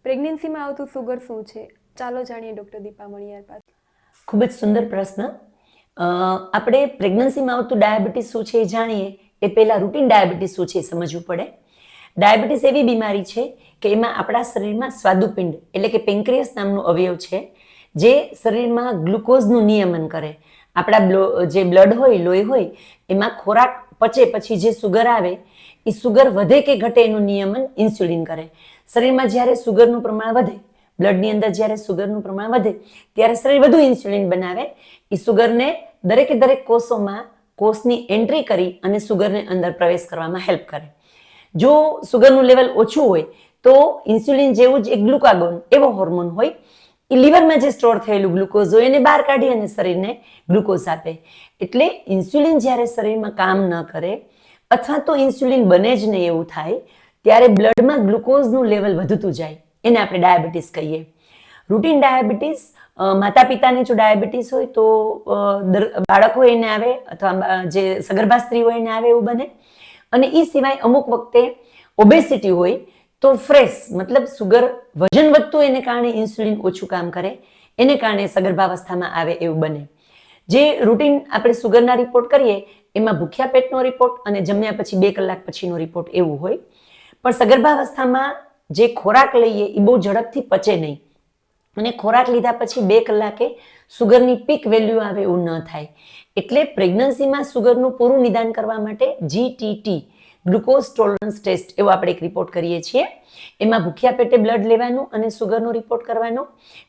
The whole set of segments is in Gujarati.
પ્રેગ્નન્સીમાં આવતું સુગર શું છે? ચાલો જાણીએ ડૉક્ટર દીપા મણિયાર પાસે. ખૂબ જ સુંદર પ્રશ્ન. આપણે પ્રેગ્નન્સીમાં આવતું ડાયાબિટીસ શું છે એ જાણીએ એ પહેલાં રૂટીન ડાયાબિટીસ શું છે એ સમજવું પડે. ડાયાબિટીસ એવી બીમારી છે કે એમાં આપણા શરીરમાં સ્વાદુપિંડ એટલે કે પેન્ક્રિયસ નામનું અવયવ છે જે શરીરમાં ગ્લુકોઝનું નિયમન કરે. આપણા જે બ્લડ હોય, લોહી હોય, એમાં ખોરાક પચે પછી જે સુગર આવે એ સુગર વધે કે ઘટે એનું નિયમન ઇન્સ્યુલિન કરે. શરીરમાં જ્યારે સુગરનું પ્રમાણ વધે, બ્લડની અંદર જ્યારે સુગરનું પ્રમાણ વધે ત્યારે શરીર વધુ ઇન્સ્યુલિન બનાવે. એ સુગરને દરેકે દરેક કોષોમાં કોષની એન્ટ્રી કરી અને સુગરને અંદર પ્રવેશ કરવામાં હેલ્પ કરે. જો સુગરનું લેવલ ઓછું હોય તો ઇન્સ્યુલિન જેવું જ એક ગ્લુકાગોન એવો હોર્મોન હોય, એ લીવરમાં જે સ્ટોર થયેલું ગ્લુકોઝ હોય એને બહાર કાઢી અને શરીરને ગ્લુકોઝ આપે. એટલે ઇન્સ્યુલિન જ્યારે શરીરમાં કામ ન કરે અથવા તો ઇન્સ્યુલિન બને જ નહીં એવું થાય ત્યારે બ્લડમાં ગ્લુકોઝનું લેવલ વધતું જાય, એને આપણે ડાયાબિટીસ કહીએ. રૂટીન ડાયાબિટીસ માતા પિતાને જો ડાયાબિટીસ હોય તો બાળકો એને આવે અથવા જે સગર્ભા સ્ત્રી હોય એને આવે એવું બને. અને એ સિવાય અમુક વખતે ઓબેસિટી હોય તો ફ્રેશ મતલબ સુગર વજન વધતું એને કારણે ઇન્સ્યુલિન ઓછું કામ કરે, એને કારણે સગર્ભાવસ્થામાં આવે એવું બને. જે રૂટીન આપણે સુગરના રિપોર્ટ કરીએ એમાં ભૂખ્યા પેટનો રિપોર્ટ અને જમ્યા પછી 2 કલાક પછીનો રિપોર્ટ એવું હોય. પણ સગર્ભાવસ્થામાં જે ખોરાક લઈએ એ બહુ ઝડપથી પચે નહીં અને ખોરાક લીધા પછી 2 કલાકે સુગરની પીક વેલ્યુ આવે એવું ન થાય. એટલે પ્રેગ્નન્સીમાં સુગરનું પૂરું નિદાન કરવા માટે GTT ગ્લુકોઝ ટોલરન્સ ટેસ્ટ એવો આપણે એક રિપોર્ટ કરીએ છીએ. એમાં ભૂખ્યા પેટે બ્લડ લેવાનું અને સુગરનો રિપોર્ટ કરવાનો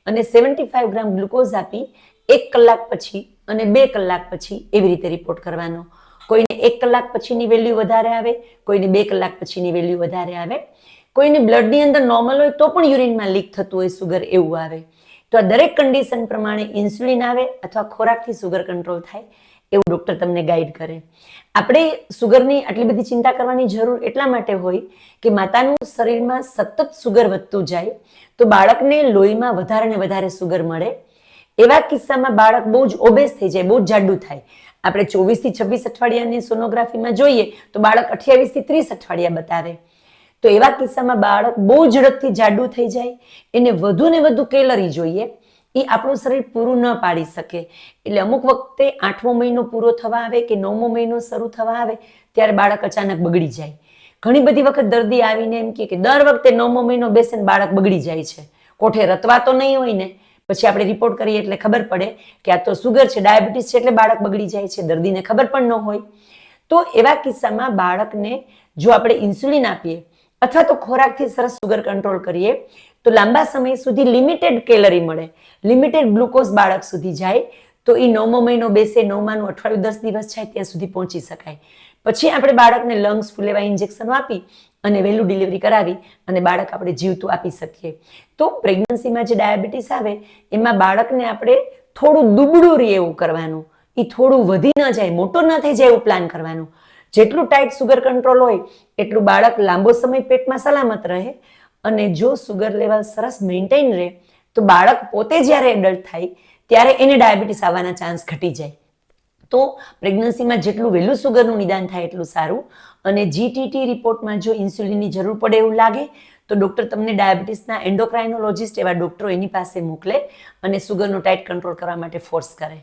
અને 75 ગ્રામ ગ્લુકોઝ આપી 1 કલાક પછી અને 2 કલાક પછી એવી રીતે રિપોર્ટ કરવાનો. કોઈને 1 કલાક પછીની વેલ્યુ વધારે આવે, કોઈને 2 કલાક પછીની વેલ્યુ વધારે આવે, કોઈને બ્લડની અંદર નોર્મલ હોય તો પણ યુરિનમાં લીક થતું હોય સુગર એવું આવે. તો આ દરેક કન્ડિશન પ્રમાણે ઇન્સ્યુલિન આવે અથવા ખોરાકથી સુગર કંટ્રોલ થાય એવું ડૉક્ટર તમને ગાઈડ કરે. આપણે સુગરની આટલી બધી ચિંતા કરવાની જરૂર એટલા માટે હોય કે માતાનું શરીરમાં સતત સુગર વધતું જાય તો બાળકને લોહીમાં વધારે ને વધારે સુગર મળે. એવા કિસ્સામાં બાળક બહુ જ ઓબેસ થઈ જાય, બહુ જ જાડું થાય. આપણે 24 થી 26 અઠવાડિયાની સોનોગ્રાફીમાં જોઈએ તો બાળક 28 થી 30 અઠવાડિયા બતાવે. તો એવા કિસ્સામાં બાળક બહુ ઝડપથી જાડું થઈ જાય, એને વધુ ને વધુ કેલરી જોઈએ, એ આપણું શરીર પૂરું ન પાડી શકે. એટલે અમુક વખતે 8મો મહિનો પૂરો થવા આવે કે 9મો મહિનો શરૂ થવા આવે ત્યારે બાળક અચાનક બગડી જાય. ઘણી બધી વખત દર્દી આવીને એમ કે દર વખતે 9મો મહિનો બેસે ને બાળક બગડી જાય છે. કોઠે રતવા તો નહીં હોય ને, પછી આપણે રિપોર્ટ કરીએ એટલે ખબર પડે કે આ તો સુગર છે, ડાયાબિટીસ છે એટલે બાળક બગડી જાય છે. દર્દીને ખબર પણ ન હોય. તો એવા કિસ્સામાં બાળકને જો આપણે ઇન્સ્યુલિન આપીએ અથવા તો ખોરાકથી સરસ સુગર કંટ્રોલ કરીએ તો લાંબા સમય સુધી લિમિટેડ કેલરી મળે, લિમિટેડ ગ્લુકોઝ બાળક સુધી જાય. તો એ 9મો મહિનો બેસે, 9માનું અઠવાડિયું 10 દિવસ જાય ત્યાં સુધી પહોંચી શકાય. પછી આપણે બાળકને લંગ્સ ફૂલેવા ઇન્જેક્શનો આપી અને વહેલું ડિલિવરી કરાવી અને બાળક આપણે જીવતું આપી શકીએ. તો પ્રેગ્નન્સીમાં જે ડાયાબિટીસ આવે એમાં બાળકને આપણે થોડું દુબળું રહે એવું કરવાનું, એ થોડું વધી ન જાય, મોટો ન થઈ જાય એવું પ્લાન કરવાનું. જેટલું ટાઈટ સુગર કંટ્રોલ હોય એટલું બાળક લાંબો સમય પેટમાં સલામત રહે. અને જો સુગર લેવલ સરસ મેન્ટેન રહે તો બાળક પોતે જ્યારે એડલ્ટ થાય ત્યારે એને ડાયાબિટીસ આવવાના ચાન્સ ઘટી જાય. તો પ્રેગ્નન્સીમાં જેટલું વહેલું સુગરનું નિદાન થાય એટલું સારું. અને GTT રિપોર્ટમાં જો ઇન્સ્યુલિનની જરૂર પડે એવું લાગે તો ડૉક્ટર તમને ડાયાબિટીસના એન્ડોક્રાઇનોલોજિસ્ટ એવા ડૉક્ટરો એની પાસે મોકલે અને સુગરનું ટાઈટ કંટ્રોલ કરવા માટે ફોર્સ કરે.